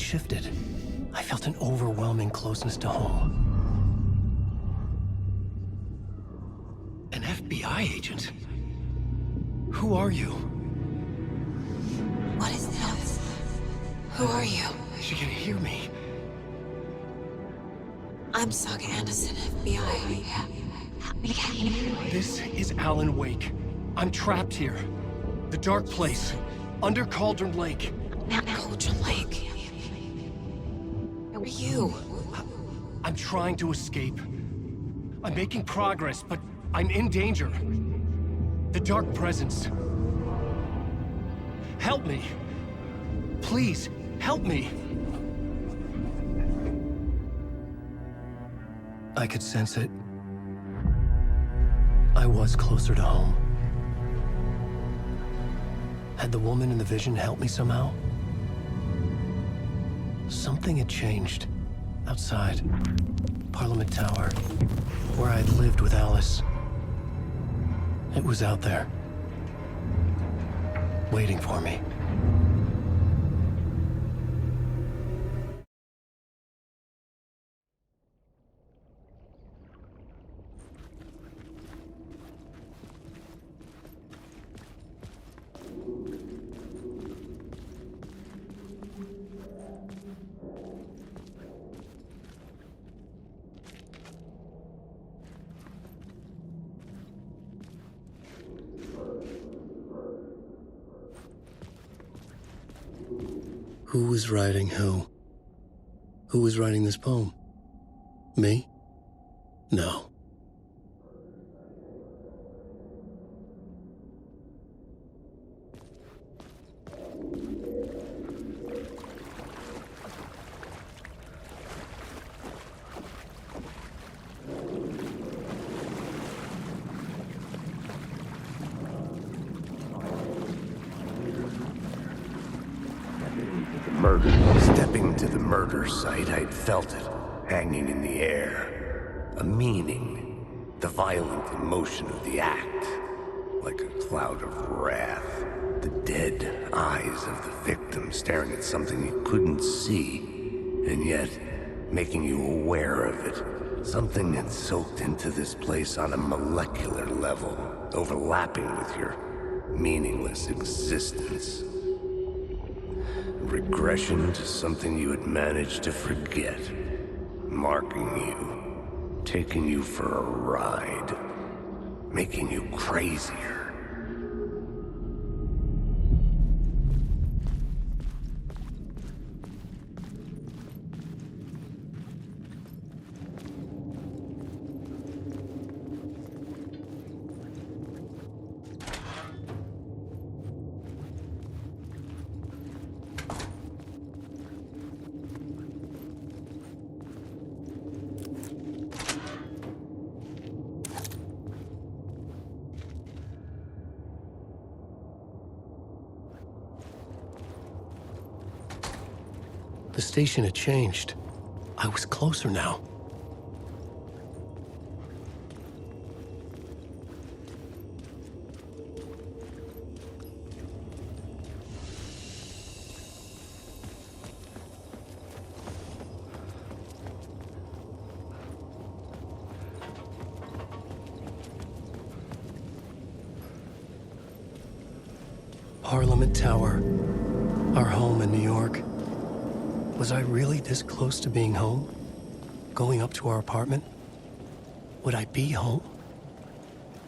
shifted. I felt an overwhelming closeness to home. An FBI agent? Who are you? What is this? Who are you? She can hear me. I'm Saga Anderson, FBI. This is Alan Wake. I'm trapped here. The dark place. Under Cauldron Lake. Cauldron Lake. Where are you? I'm trying to escape. I'm making progress, but I'm in danger. The dark presence. Help me. Please, help me. I could sense it. I was closer to home. Had the woman in the vision helped me somehow? Something had changed. Outside. Parliament Tower. Where I'd lived with Alice. It was out there. Waiting for me. Who was writing who? Who was writing this poem? Me? No. Stepping to the murder site, I'd felt it, hanging in the air. A meaning, the violent emotion of the act, like a cloud of wrath. The dead eyes of the victim staring at something you couldn't see, and yet making you aware of it. Something had soaked into this place on a molecular level, overlapping with your meaningless existence. Regression to something you had managed to forget. Marking you. Taking you for a ride. Making you crazier. The station had changed. I was closer now. Parliament Tower, our home in New York. Was I really this close to being home? Going up to our apartment? Would I be home?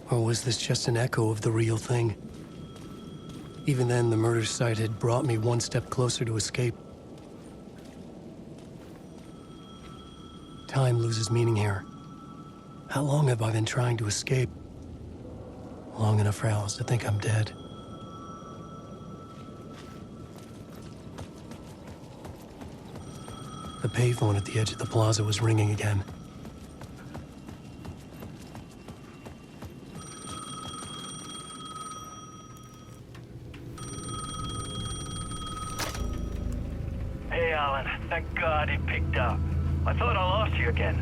Or was this just an echo of the real thing? Even then, the murder site had brought me one step closer to escape. Time loses meaning here. How long have I been trying to escape? Long enough for Alice to think I'm dead. The payphone at the edge of the plaza was ringing again. Hey, Alan. Thank God it picked up. I thought I lost you again.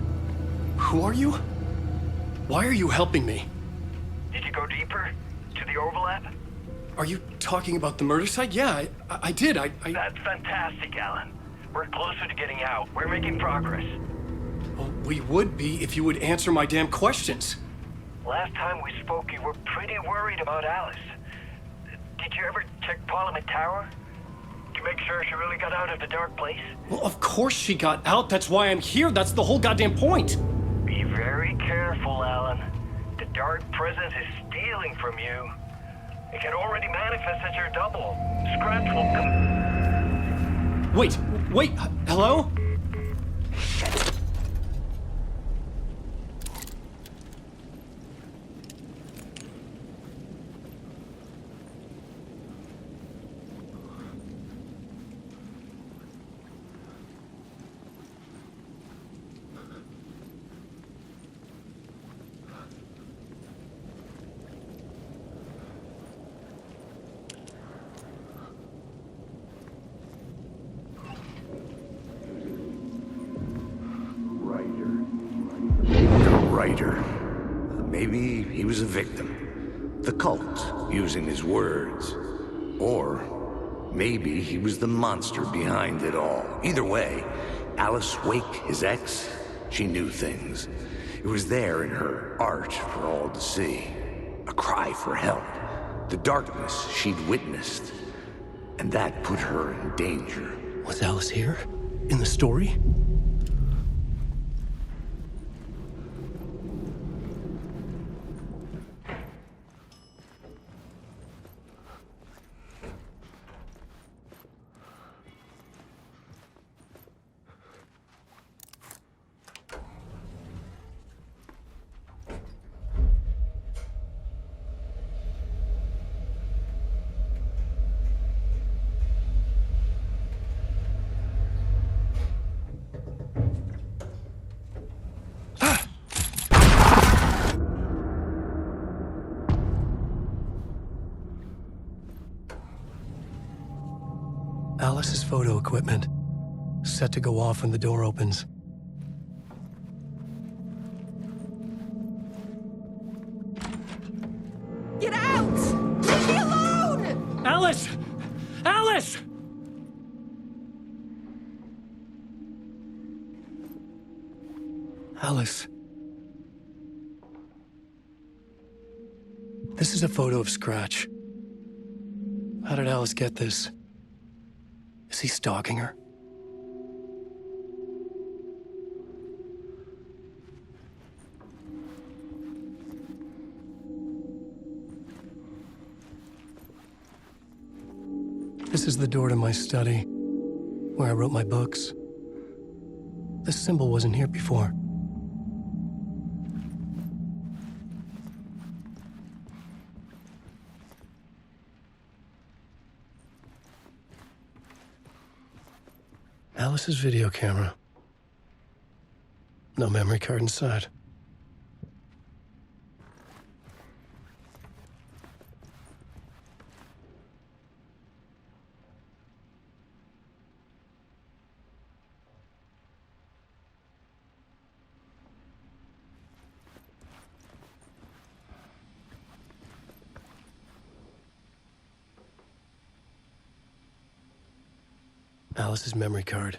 Who are you? Why are you helping me? Did you go deeper? To the overlap? Are you talking about the murder site? Yeah, I did. That's fantastic, Alan. We're closer to getting out. We're making progress. Well, we would be if you would answer my damn questions. Last time we spoke, you were pretty worried about Alice. Did you ever check Parliament Tower? To make sure she really got out of the dark place? Well, of course she got out. That's why I'm here. That's the whole goddamn point. Be very careful, Alan. The dark presence is stealing from you. It can already manifest as your double. Scratch will come... Wait, hello? Maybe he was a victim. The cult, using his words. Or maybe he was the monster behind it all. Either way, Alice Wake, his ex, she knew things. It was there in her art for all to see. A cry for help. The darkness she'd witnessed. And that put her in danger. Was Alice here? In the story? Alice's photo equipment, set to go off when the door opens. Get out! Leave me alone! Alice! Alice! Alice. This is a photo of Scratch. How did Alice get this? Is he stalking her? This is the door to my study, where I wrote my books. This symbol wasn't here before. Alice's video camera. No memory card inside. Alice's memory card.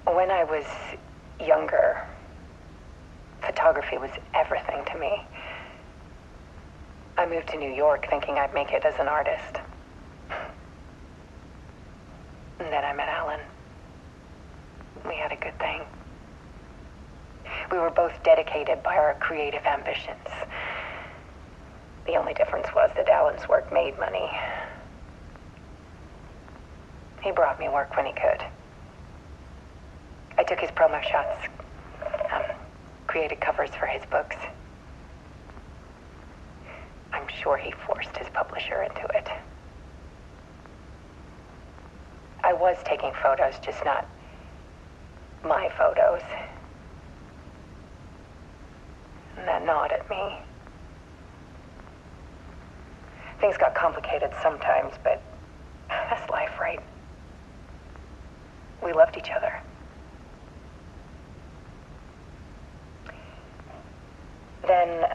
When I was younger, photography was everything to me. I moved to New York thinking I'd make it as an artist. And then I met Alan. We had a good thing. We were both dedicated by our creative ambitions. The only difference was that Alan's work made money. He brought me work when he could. I took his promo shots, created covers for his books. I'm sure he forced his publisher into it. I was taking photos, just not My photos. And that nod at me. Things got complicated sometimes, but that's life, right? We loved each other. Then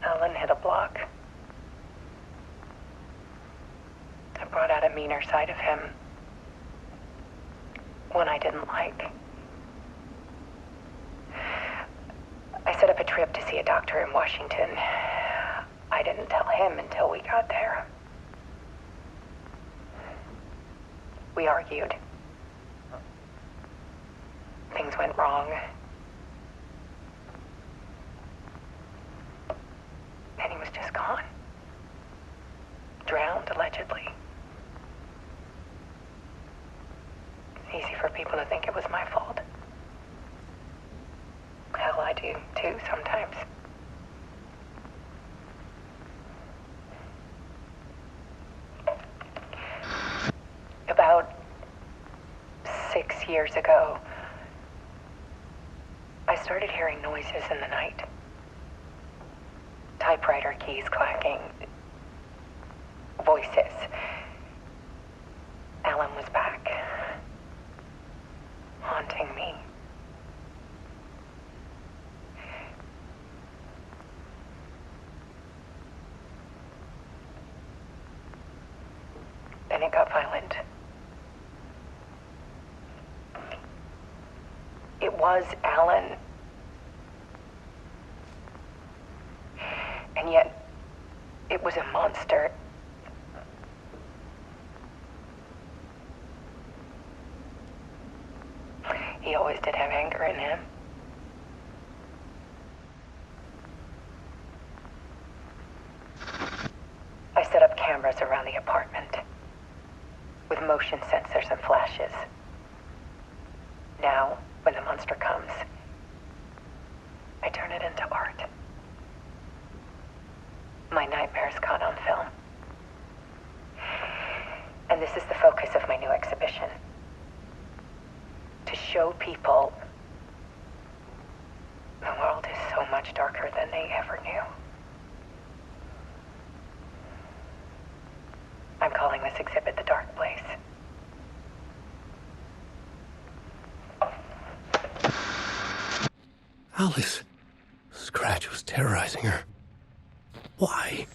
Alan hit a block. I brought out a meaner side of him. One I didn't like. I set up a trip to see a doctor in Washington. I didn't tell him until we got there. We argued. Things went wrong. And he was just gone. Drowned, allegedly. It's easy for people to think it was my fault. Hell, I do too, sometimes. About 6 years ago, I started hearing noises in the night. Typewriter keys clacking. Voices. Alan was back. Haunting me. Then it got violent. It was Alan. And yet, it was a monster. He always did have anger in him. I set up cameras around the apartment with motion sensors and flashes. Now, when the monster comes, I turn it into art. My nightmares caught on film. And this is the focus of my new exhibition. To show people the world is so much darker than they ever knew. I'm calling this exhibit The Dark Place. Alice. Scratch was terrorizing her. Why?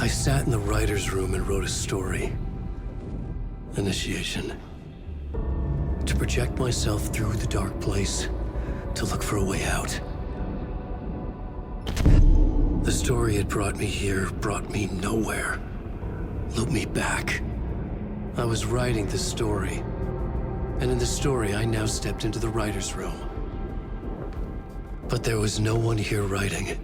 I sat in the writer's room and wrote a story. Initiation. To project myself through the dark place, to look for a way out. The story had brought me here, brought me nowhere. Looped me back. I was writing the story. And in the story, I now stepped into the writer's room. But there was no one here writing.